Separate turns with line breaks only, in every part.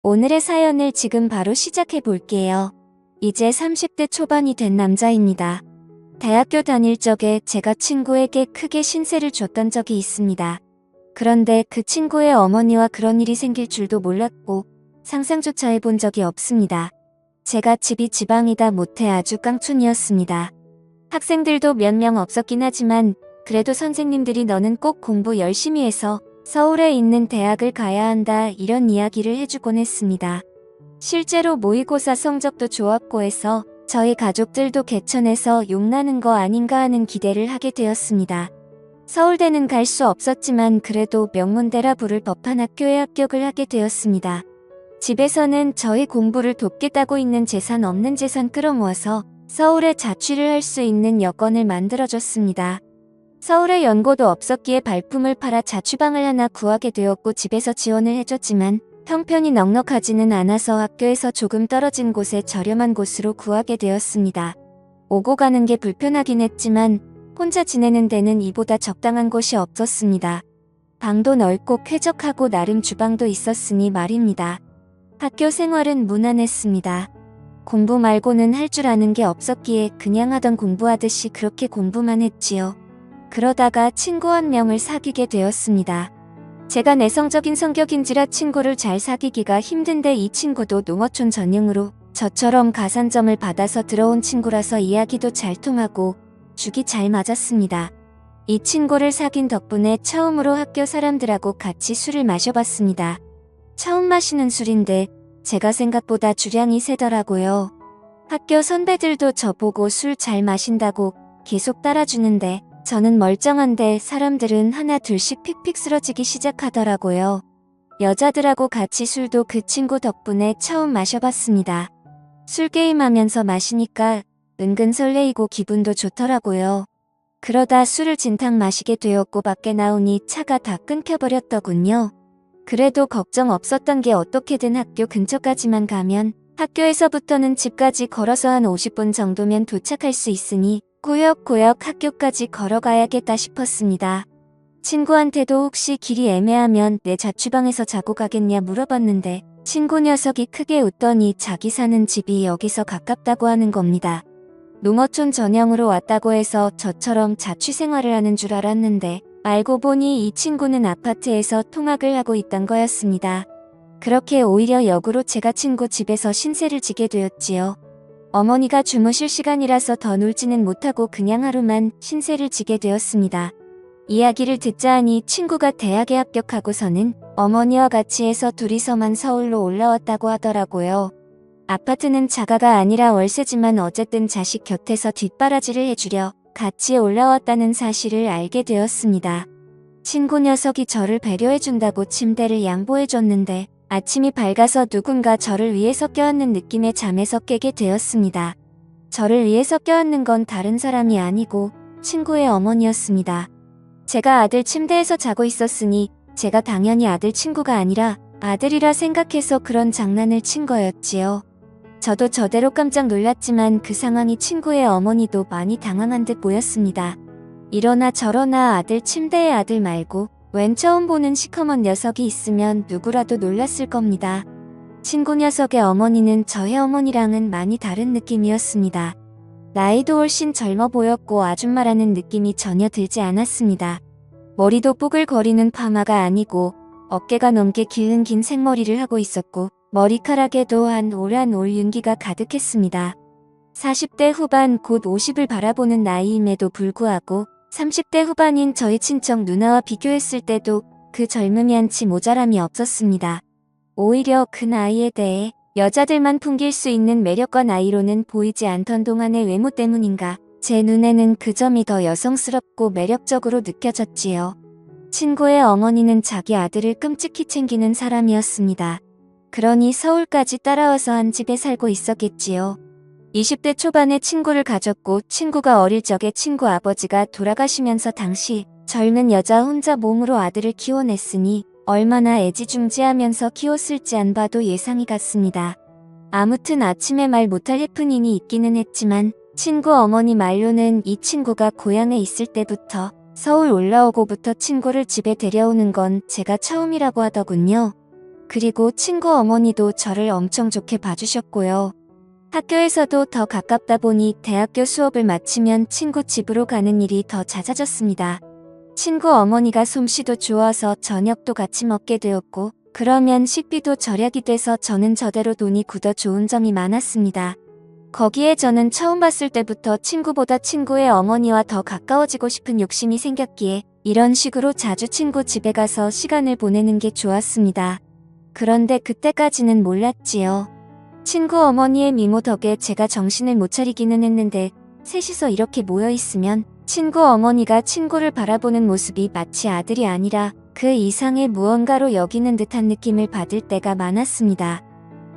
오늘의 사연을 지금 바로 시작해 볼게요. 이제 30대 초반이 된 남자입니다. 대학교 다닐 적에 제가 친구에게 크게 신세를 줬던 적이 있습니다. 그런데 그 친구의 어머니와 그런 일이 생길 줄도 몰랐고 상상조차 해본 적이 없습니다. 제가 집이 지방이다 못해 아주 깡촌이었습니다. 학생들도 몇 명 없었긴 하지만 그래도 선생님들이 너는 꼭 공부 열심히 해서 서울에 있는 대학을 가야 한다 이런 이야기를 해주곤 했습니다. 실제로 모의고사 성적도 좋았고 해서 저희 가족들도 개천에서 욕나는 거 아닌가 하는 기대를 하게 되었습니다. 서울대는 갈 수 없었지만 그래도 명문대라 부를 법한 학교에 합격을 하게 되었습니다. 집에서는 저희 공부를 돕겠다고 있는 재산 없는 재산 끌어모아서 서울에 자취를 할 수 있는 여건을 만들어줬습니다. 서울에 연고도 없었기에 발품을 팔아 자취방을 하나 구하게 되었고 집에서 지원을 해줬지만 형편이 넉넉하지는 않아서 학교에서 조금 떨어진 곳에 저렴한 곳으로 구하게 되었습니다. 오고 가는 게 불편하긴 했지만 혼자 지내는 데는 이보다 적당한 곳이 없었습니다. 방도 넓고 쾌적하고 나름 주방도 있었으니 말입니다. 학교 생활은 무난했습니다. 공부 말고는 할 줄 아는 게 없었기에 그냥 하던 공부하듯이 그렇게 공부만 했지요. 그러다가 친구 한 명을 사귀게 되었습니다. 제가 내성적인 성격인지라 친구를 잘 사귀기가 힘든데 이 친구도 농어촌 전형으로 저처럼 가산점을 받아서 들어온 친구라서 이야기도 잘 통하고 죽이 잘 맞았습니다. 이 친구를 사귄 덕분에 처음으로 학교 사람들하고 같이 술을 마셔봤습니다. 처음 마시는 술인데 제가 생각보다 주량이 세더라고요. 학교 선배들도 저보고 술 잘 마신다고 계속 따라주는데 저는 멀쩡한데 사람들은 하나 둘씩 픽픽 쓰러지기 시작하더라고요. 여자들하고 같이 술도 그 친구 덕분에 처음 마셔봤습니다. 술 게임하면서 마시니까 은근 설레이고 기분도 좋더라고요. 그러다 술을 진탕 마시게 되었고 밖에 나오니 차가 다 끊겨버렸더군요. 그래도 걱정 없었던 게 어떻게든 학교 근처까지만 가면 학교에서부터는 집까지 걸어서 한 50분 정도면 도착할 수 있으니 꾸역꾸역 학교까지 걸어가야겠다 싶었습니다. 친구한테도 혹시 길이 애매하면 내 자취방에서 자고 가겠냐 물어봤는데 친구 녀석이 크게 웃더니 자기 사는 집이 여기서 가깝다고 하는 겁니다. 농어촌 전형으로 왔다고 해서 저처럼 자취 생활을 하는 줄 알았는데 알고 보니 이 친구는 아파트에서 통학을 하고 있던 거였습니다. 그렇게 오히려 역으로 제가 친구 집에서 신세를 지게 되었지요. 어머니가 주무실 시간이라서 더 놀지는 못하고 그냥 하루만 신세를 지게 되었습니다. 이야기를 듣자 하니 친구가 대학에 합격하고서는 어머니와 같이 해서 둘이서만 서울로 올라왔다고 하더라고요. 아파트는 자가가 아니라 월세지만 어쨌든 자식 곁에서 뒷바라지를 해주려 같이 올라왔다는 사실을 알게 되었습니다. 친구 녀석이 저를 배려해준다고 침대를 양보해줬는데 아침이 밝아서 누군가 저를 위해서 껴안는 느낌의 잠에서 깨게 되었습니다. 저를 위해서 껴안는 건 다른 사람이 아니고 친구의 어머니였습니다. 제가 아들 침대에서 자고 있었으니 제가 당연히 아들 친구가 아니라 아들이라 생각해서 그런 장난을 친 거였지요. 저도 저대로 깜짝 놀랐지만 그 상황이 친구의 어머니도 많이 당황한 듯 보였습니다. 이러나 저러나 아들 침대에 아들 말고 웬 처음 보는 시커먼 녀석이 있으면 누구라도 놀랐을 겁니다. 친구 녀석의 어머니는 저의 어머니랑은 많이 다른 느낌이었습니다. 나이도 훨씬 젊어 보였고 아줌마라는 느낌이 전혀 들지 않았습니다. 머리도 뽀글거리는 파마가 아니고 어깨가 넘게 길은 긴 생머리를 하고 있었고 머리카락에도 한 올 윤기가 가득했습니다. 40대 후반 곧 50을 바라보는 나이임에도 불구하고 30대 후반인 저희 친척 누나와 비교했을 때도 그 젊음이 한치 모자람이 없었습니다. 오히려 그 나이에 대해 여자들만 풍길 수 있는 매력과 나이로는 보이지 않던 동안의 외모 때문인가 제 눈에는 그 점이 더 여성스럽고 매력적으로 느껴졌지요. 친구의 어머니는 자기 아들을 끔찍히 챙기는 사람이었습니다. 그러니 서울까지 따라와서 한 집에 살고 있었겠지요. 20대 초반에 친구를 가졌고 친구가 어릴 적에 친구 아버지가 돌아가시면서 당시 젊은 여자 혼자 몸으로 아들을 키워냈으니 얼마나 애지중지하면서 키웠을지 안 봐도 예상이 갔습니다. 아무튼 아침에 말 못할 해프닝이 있기는 했지만 친구 어머니 말로는 이 친구가 고향에 있을 때부터 서울 올라오고부터 친구를 집에 데려오는 건 제가 처음이라고 하더군요. 그리고 친구 어머니도 저를 엄청 좋게 봐주셨고요. 학교에서도 더 가깝다 보니 대학교 수업을 마치면 친구 집으로 가는 일이 더 잦아졌습니다. 친구 어머니가 솜씨도 좋아서 저녁도 같이 먹게 되었고, 그러면 식비도 절약이 돼서 저는 저대로 돈이 굳어 좋은 점이 많았습니다. 거기에 저는 처음 봤을 때부터 친구보다 친구의 어머니와 더 가까워지고 싶은 욕심이 생겼기에 이런 식으로 자주 친구 집에 가서 시간을 보내는 게 좋았습니다. 그런데 그때까지는 몰랐지요. 친구 어머니의 미모 덕에 제가 정신을 못 차리기는 했는데 셋이서 이렇게 모여 있으면 친구 어머니가 친구를 바라보는 모습이 마치 아들이 아니라 그 이상의 무언가로 여기는 듯한 느낌을 받을 때가 많았습니다.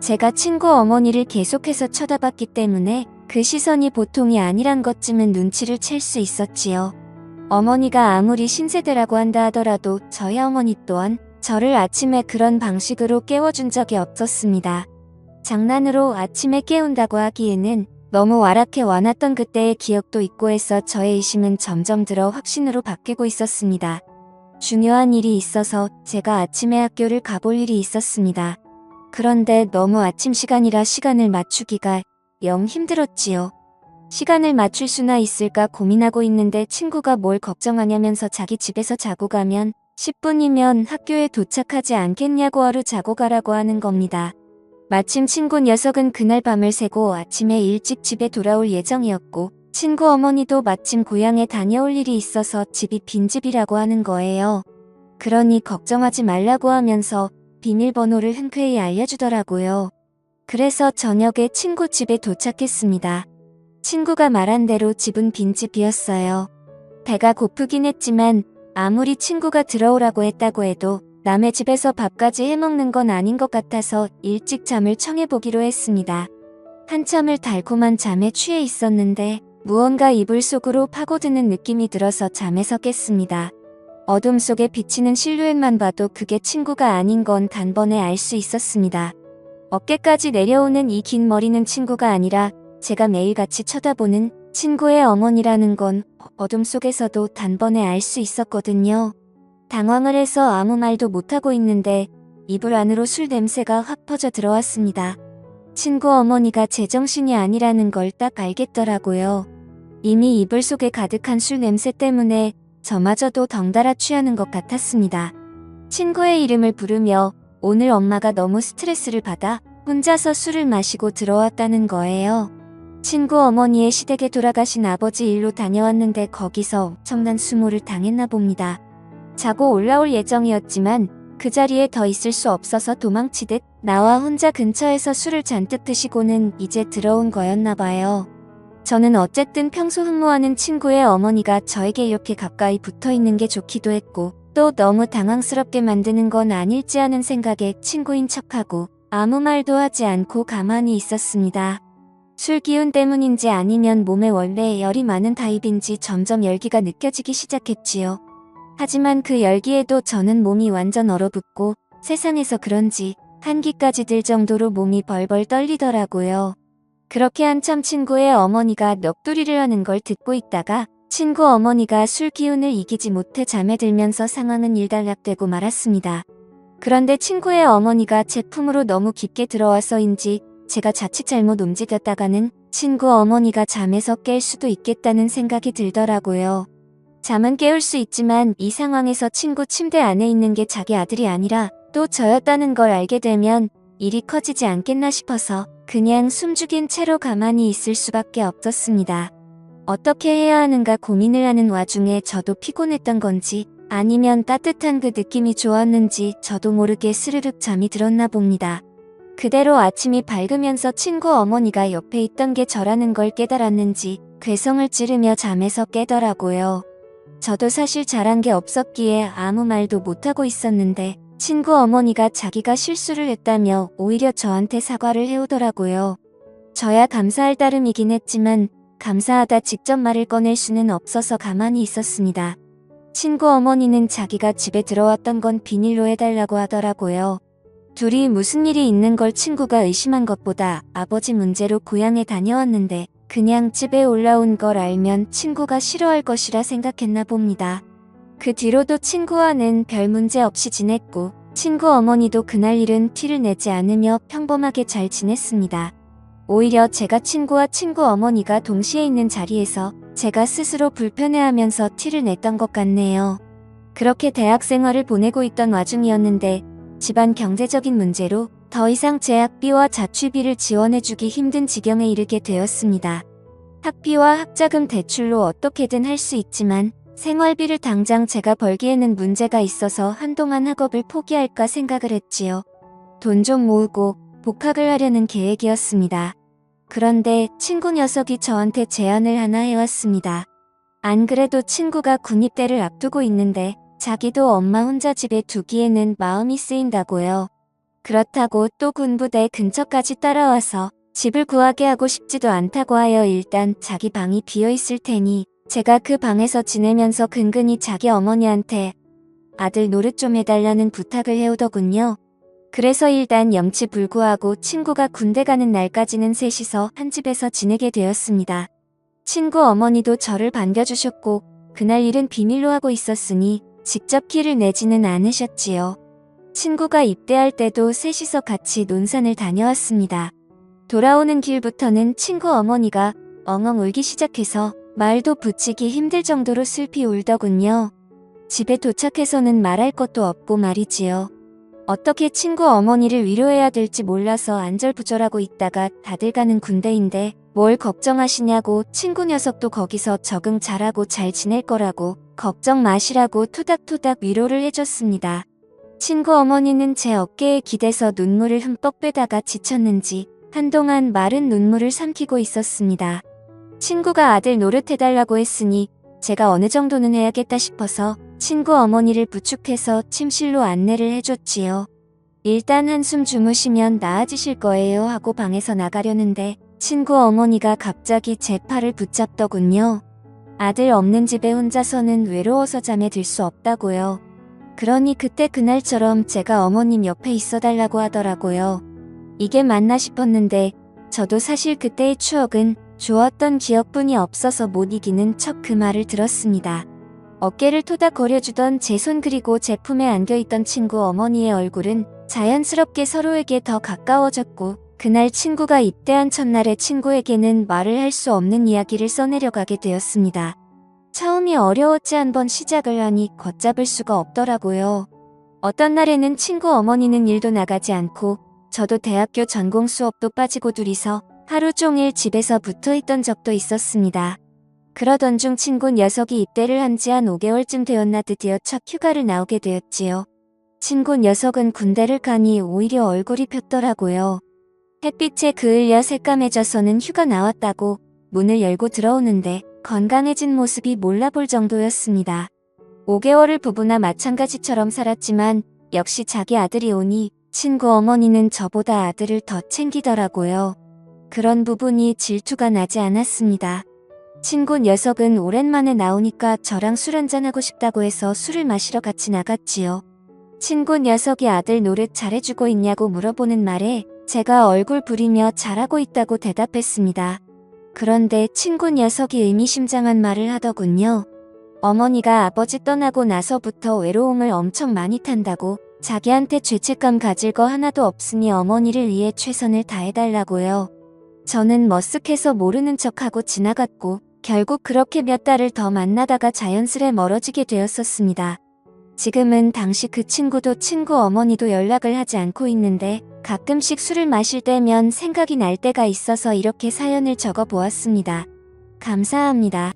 제가 친구 어머니를 계속해서 쳐다봤기 때문에 그 시선이 보통이 아니란 것쯤은 눈치를 챌 수 있었지요. 어머니가 아무리 신세대라고 한다 하더라도 저희 어머니 또한 저를 아침에 그런 방식으로 깨워준 적이 없었습니다. 장난으로 아침에 깨운다고 하기에는 너무 와락해 와놨던 그때의 기억도 있고 해서 저의 의심은 점점 들어 확신으로 바뀌고 있었습니다. 중요한 일이 있어서 제가 아침에 학교를 가볼 일이 있었습니다. 그런데 너무 아침 시간이라 시간을 맞추기가 영 힘들었지요. 시간을 맞출 수나 있을까 고민하고 있는데 친구가 뭘 걱정하냐면서 자기 집에서 자고 가면 10분이면 학교에 도착하지 않겠냐고 하루 자고 가라고 하는 겁니다. 마침 친구 녀석은 그날 밤을 새고 아침에 일찍 집에 돌아올 예정이었고 친구 어머니도 마침 고향에 다녀올 일이 있어서 집이 빈집이라고 하는 거예요. 그러니 걱정하지 말라고 하면서 비밀번호를 흔쾌히 알려주더라고요. 그래서 저녁에 친구 집에 도착했습니다. 친구가 말한 대로 집은 빈집이었어요. 배가 고프긴 했지만 아무리 친구가 들어오라고 했다고 해도 남의 집에서 밥까지 해먹는 건 아닌 것 같아서 일찍 잠을 청해보기로 했습니다. 한참을 달콤한 잠에 취해 있었는데 무언가 이불 속으로 파고드는 느낌이 들어서 잠에서 깼습니다. 어둠 속에 비치는 실루엣만 봐도 그게 친구가 아닌 건 단번에 알 수 있었습니다. 어깨까지 내려오는 이 긴 머리는 친구가 아니라 제가 매일같이 쳐다보는 친구의 어머니라는 건 어둠 속에서도 단번에 알 수 있었거든요. 당황을 해서 아무 말도 못하고 있는데 이불 안으로 술 냄새가 확 퍼져 들어왔습니다. 친구 어머니가 제정신이 아니라는 걸 딱 알겠더라고요. 이미 이불 속에 가득한 술 냄새 때문에 저마저도 덩달아 취하는 것 같았습니다. 친구의 이름을 부르며 오늘 엄마가 너무 스트레스를 받아 혼자서 술을 마시고 들어왔다는 거예요. 친구 어머니의 시댁에 돌아가신 아버지 일로 다녀왔는데 거기서 엄청난 수모를 당했나 봅니다. 자고 올라올 예정이었지만 그 자리에 더 있을 수 없어서 도망치듯 나와 혼자 근처에서 술을 잔뜩 드시고는 이제 들어온 거였나 봐요. 저는 어쨌든 평소 흠모하는 친구의 어머니가 저에게 이렇게 가까이 붙어있는 게 좋기도 했고 또 너무 당황스럽게 만드는 건 아닐지 하는 생각에 친구인 척하고 아무 말도 하지 않고 가만히 있었습니다. 술 기운 때문인지 아니면 몸에 원래 열이 많은 타입인지 점점 열기가 느껴지기 시작했지요. 하지만 그 열기에도 저는 몸이 완전 얼어붙고 세상에서 그런지 한기까지 들 정도로 몸이 벌벌 떨리더라고요. 그렇게 한참 친구의 어머니가 넋두리를 하는 걸 듣고 있다가 친구 어머니가 술 기운을 이기지 못해 잠에 들면서 상황은 일단락되고 말았습니다. 그런데 친구의 어머니가 제 품으로 너무 깊게 들어와서인지 제가 자칫 잘못 움직였다가는 친구 어머니가 잠에서 깰 수도 있겠다는 생각이 들더라고요. 잠은 깨울 수 있지만 이 상황에서 친구 침대 안에 있는 게 자기 아들이 아니라 또 저였다는 걸 알게 되면 일이 커지지 않겠나 싶어서 그냥 숨죽인 채로 가만히 있을 수밖에 없었습니다. 어떻게 해야 하는가 고민을 하는 와중에 저도 피곤했던 건지 아니면 따뜻한 그 느낌이 좋았는지 저도 모르게 스르륵 잠이 들었나 봅니다. 그대로 아침이 밝으면서 친구 어머니가 옆에 있던 게 저라는 걸 깨달았는지 괴성을 찌르며 잠에서 깨더라고요. 저도 사실 잘한 게 없었기에 아무 말도 못하고 있었는데 친구 어머니가 자기가 실수를 했다며 오히려 저한테 사과를 해오더라고요. 저야 감사할 따름이긴 했지만 감사하다 직접 말을 꺼낼 수는 없어서 가만히 있었습니다. 친구 어머니는 자기가 집에 들어왔던 건 비밀로 해달라고 하더라고요. 둘이 무슨 일이 있는 걸 친구가 의심한 것보다 아버지 문제로 고향에 다녀왔는데 그냥 집에 올라온 걸 알면 친구가 싫어할 것이라 생각했나 봅니다. 그 뒤로도 친구와는 별 문제 없이 지냈고 친구 어머니도 그날 일은 티를 내지 않으며 평범하게 잘 지냈습니다. 오히려 제가 친구와 친구 어머니가 동시에 있는 자리에서 제가 스스로 불편해하면서 티를 냈던 것 같네요. 그렇게 대학 생활을 보내고 있던 와중이었는데 집안 경제적인 문제로 더 이상 제 학비와 자취비를 지원해주기 힘든 지경에 이르게 되었습니다. 학비와 학자금 대출로 어떻게든 할 수 있지만 생활비를 당장 제가 벌기에는 문제가 있어서 한동안 학업을 포기할까 생각을 했지요. 돈 좀 모으고 복학을 하려는 계획이었습니다. 그런데 친구 녀석이 저한테 제안을 하나 해왔습니다. 안 그래도 친구가 군입대를 앞두고 있는데 자기도 엄마 혼자 집에 두기에는 마음이 쓰인다고요. 그렇다고 또 군부대 근처까지 따라와서 집을 구하게 하고 싶지도 않다고 하여 일단 자기 방이 비어있을 테니 제가 그 방에서 지내면서 근근히 자기 어머니한테 아들 노릇 좀 해달라는 부탁을 해오더군요. 그래서 일단 염치불구하고 친구가 군대 가는 날까지는 셋이서 한 집에서 지내게 되었습니다. 친구 어머니도 저를 반겨주셨고 그날 일은 비밀로 하고 있었으니 직접 키를 내지는 않으셨지요. 친구가 입대할 때도 셋이서 같이 논산을 다녀왔습니다. 돌아오는 길부터는 친구 어머니가 엉엉 울기 시작해서 말도 붙이기 힘들 정도로 슬피 울더군요. 집에 도착해서는 말할 것도 없고 말이지요. 어떻게 친구 어머니를 위로해야 될지 몰라서 안절부절하고 있다가 다들 가는 군대인데 뭘 걱정하시냐고 친구 녀석도 거기서 적응 잘하고 잘 지낼 거라고 걱정 마시라고 토닥토닥 위로를 해줬습니다. 친구 어머니는 제 어깨에 기대서 눈물을 흠뻑 빼다가 지쳤는지 한동안 마른 눈물을 삼키고 있었습니다. 친구가 아들 노릇해달라고 했으니 제가 어느 정도는 해야겠다 싶어서 친구 어머니를 부축해서 침실로 안내를 해줬지요. 일단 한숨 주무시면 나아지실 거예요 하고 방에서 나가려는데 친구 어머니가 갑자기 제 팔을 붙잡더군요. 아들 없는 집에 혼자서는 외로워서 잠에 들 수 없다고요. 그러니 그때 그날처럼 제가 어머님 옆에 있어달라고 하더라고요. 이게 맞나 싶었는데 저도 사실 그때의 추억은 좋았던 기억뿐이 없어서 못 이기는 척 그 말을 들었습니다. 어깨를 토닥거려주던 제 손 그리고 제 품에 안겨있던 친구 어머니의 얼굴은 자연스럽게 서로에게 더 가까워졌고 그날 친구가 입대한 첫날에 친구에게는 말을 할 수 없는 이야기를 써내려가게 되었습니다. 처음이 어려웠지 한번 시작을 하니 걷잡을 수가 없더라고요. 어떤 날에는 친구 어머니는 일도 나가지 않고 저도 대학교 전공 수업도 빠지고 둘이서 하루 종일 집에서 붙어있던 적도 있었습니다. 그러던 중 친구 녀석이 입대를 한 지 한 5개월쯤 되었나 드디어 첫 휴가를 나오게 되었지요. 친구 녀석은 군대를 가니 오히려 얼굴이 폈더라고요. 햇빛에 그을려 새까매져서는 휴가 나왔다고 문을 열고 들어오는데 건강해진 모습이 몰라볼 정도였습니다. 5개월을 부부나 마찬가지처럼 살았지만 역시 자기 아들이 오니 친구 어머니는 저보다 아들을 더 챙기더라고요. 그런 부분이 질투가 나지 않았습니다. 친구 녀석은 오랜만에 나오니까 저랑 술 한잔하고 싶다고 해서 술을 마시러 같이 나갔지요. 친구 녀석이 아들 노릇 잘해주고 있냐고 물어보는 말에 제가 얼굴 부리며 잘하고 있다고 대답했습니다. 그런데 친구 녀석이 의미심장한 말을 하더군요. 어머니가 아버지 떠나고 나서부터 외로움을 엄청 많이 탄다고 자기한테 죄책감 가질 거 하나도 없으니 어머니를 위해 최선을 다해달라고요. 저는 머쓱해서 모르는 척하고 지나갔고 결국 그렇게 몇 달을 더 만나다가 자연스레 멀어지게 되었었습니다. 지금은 당시 그 친구도 친구 어머니도 연락을 하지 않고 있는데 가끔씩 술을 마실 때면 생각이 날 때가 있어서 이렇게 사연을 적어 보았습니다. 감사합니다.